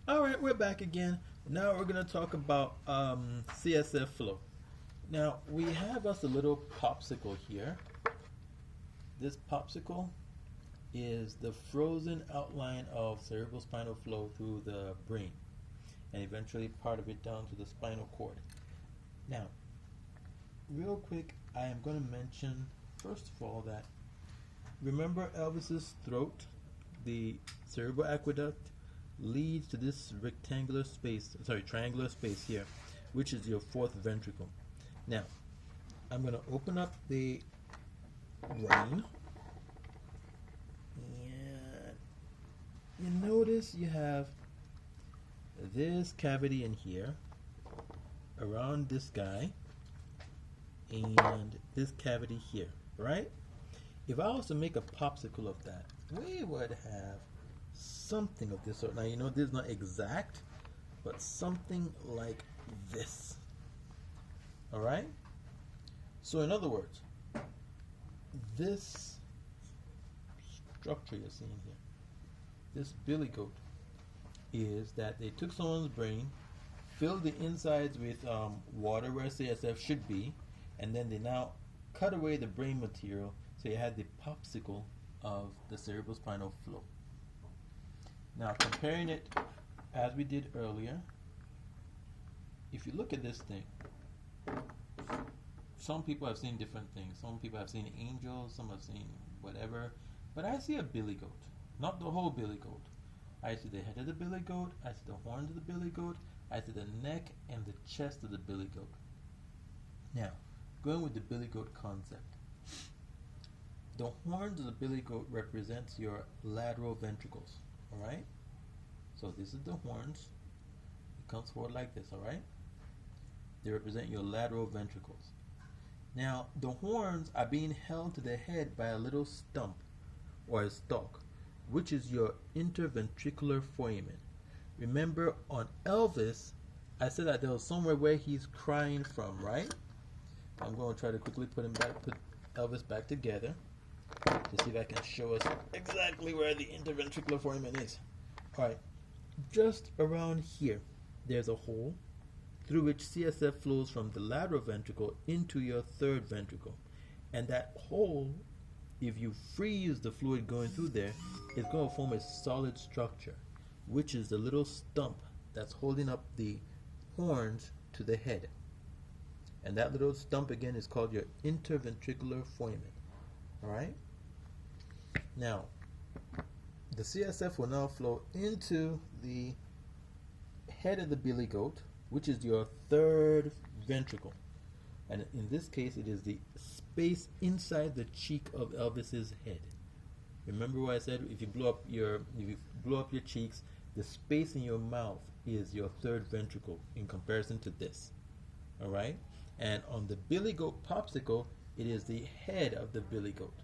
All right, we're back again. Now we're going to talk about CSF flow. Now we have us a little popsicle here. This popsicle is the frozen outline of cerebrospinal flow through the brain and eventually part of it down to the spinal cord. Now, real quick, I am going to mention first of all that remember Elvis's throat, the cerebral aqueduct leads to this triangular space here, which is your fourth ventricle. Now, I'm going to open up the brain, and you notice you have this cavity in here, around this guy, and this cavity here, right? If I was to make a popsicle of that, we would have something of this sort. Now, you know this is not exact, but something like this. All right? So, in other words, this structure you're seeing here, this billy goat, is that they took someone's brain, filled the insides with water where CSF should be, and then they now cut away the brain material so you had the popsicle of the cerebrospinal flow. Now, comparing it as we did earlier, if you look at this thing, some people have seen different things. Some people have seen angels, some have seen whatever, but I see a billy goat, not the whole billy goat. I see the head of the billy goat, I see the horns of the billy goat, I see the neck and the chest of the billy goat. Now, going with the billy goat concept, the horns of the billy goat represents your lateral ventricles, all right? So this is the horns. It comes forward like this, all right? They represent your lateral ventricles. Now, the horns are being held to the head by a little stump or a stalk, which is your interventricular foramen. Remember, on Elvis, I said that there was somewhere where he's crying from, right? I'm going to try to quickly put Elvis back together to see if I can show us exactly where the interventricular foramen is. Alright, just around here, there's a hole through which CSF flows from the lateral ventricle into your third ventricle. And that hole, if you freeze the fluid going through there, it's going to form a solid structure, which is the little stump that's holding up the horns to the head. And that little stump again is called your interventricular foramen. Alright? Now, the CSF will now flow into the head of the billy goat, which is your third ventricle. And in this case, it is the space inside the cheek of Elvis's head. Remember what I said? If you blow up your cheeks, the space in your mouth is your third ventricle in comparison to this. All right? And on the billy goat popsicle, it is the head of the billy goat,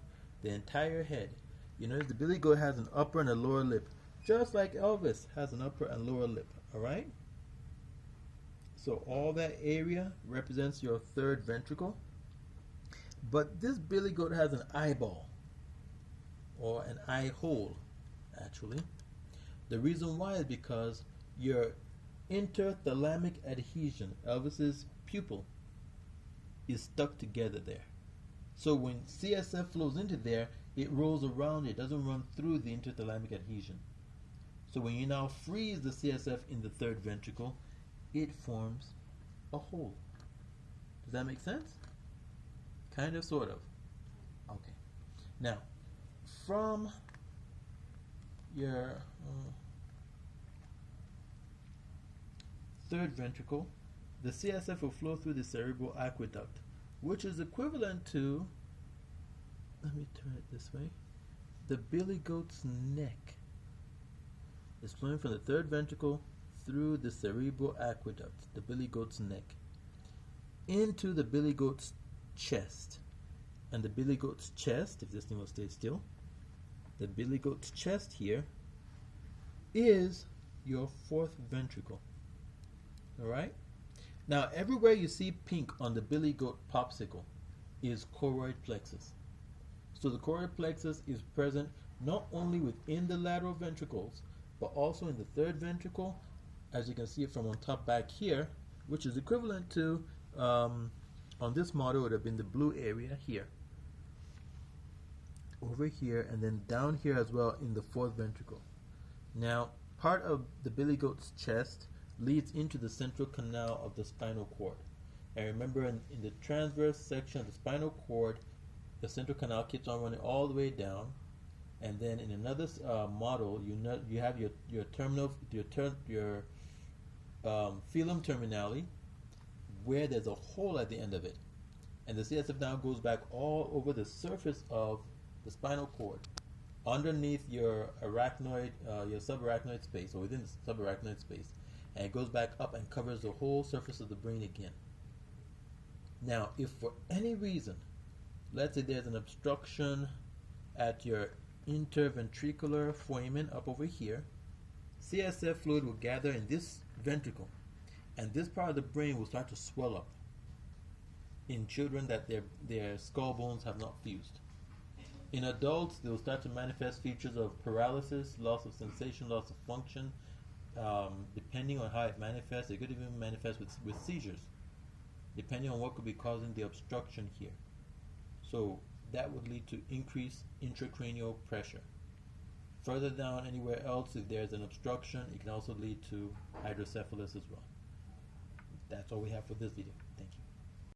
the entire head. You notice the billy goat has an upper and a lower lip, just like Elvis has an upper and lower lip. All right? So all that area represents your third ventricle. But this billy goat has an eyeball, or an eye hole, actually. The reason why is because your interthalamic adhesion, Elvis's pupil, is stuck together there. So when CSF flows into there, it rolls around it, doesn't run through the interthalamic adhesion. So when you now freeze the CSF in the third ventricle, it forms a hole. Does that make sense? Kind of, sort of. Okay. Now, from your third ventricle, the CSF will flow through the cerebral aqueduct, which is equivalent to, let me turn it this way, the billy goat's neck. It's flowing from the third ventricle through the cerebral aqueduct, the billy goat's neck, into the billy goat's chest. And the billy goat's chest, if this thing will stay still, the billy goat's chest here is your fourth ventricle. Alright? Now, everywhere you see pink on the billy goat popsicle is choroid plexus. So the choroid plexus is present not only within the lateral ventricles, but also in the third ventricle, as you can see from on top back here, which is equivalent to, on this model, it would have been the blue area here, over here, and then down here as well in the fourth ventricle. Now, part of the billy goat's chest leads into the central canal of the spinal cord. And remember, in the transverse section of the spinal cord, the central canal keeps on running all the way down. And then in another model, you have your filum terminale, where there's a hole at the end of it, and the CSF now goes back all over the surface of the spinal cord, underneath your arachnoid, your subarachnoid space, or within the subarachnoid space, and it goes back up and covers the whole surface of the brain again. Now, if for any reason, let's say there's an obstruction at your interventricular foramen up over here, CSF fluid will gather in this ventricle, and this part of the brain will start to swell up in children that their skull bones have not fused. In adults, they will start to manifest features of paralysis, loss of sensation, loss of function. Depending on how it manifests, it could even manifest with seizures, depending on what could be causing the obstruction here. So that would lead to increased intracranial pressure. Further down, anywhere else, if there's an obstruction, it can also lead to hydrocephalus as well. That's all we have for this video.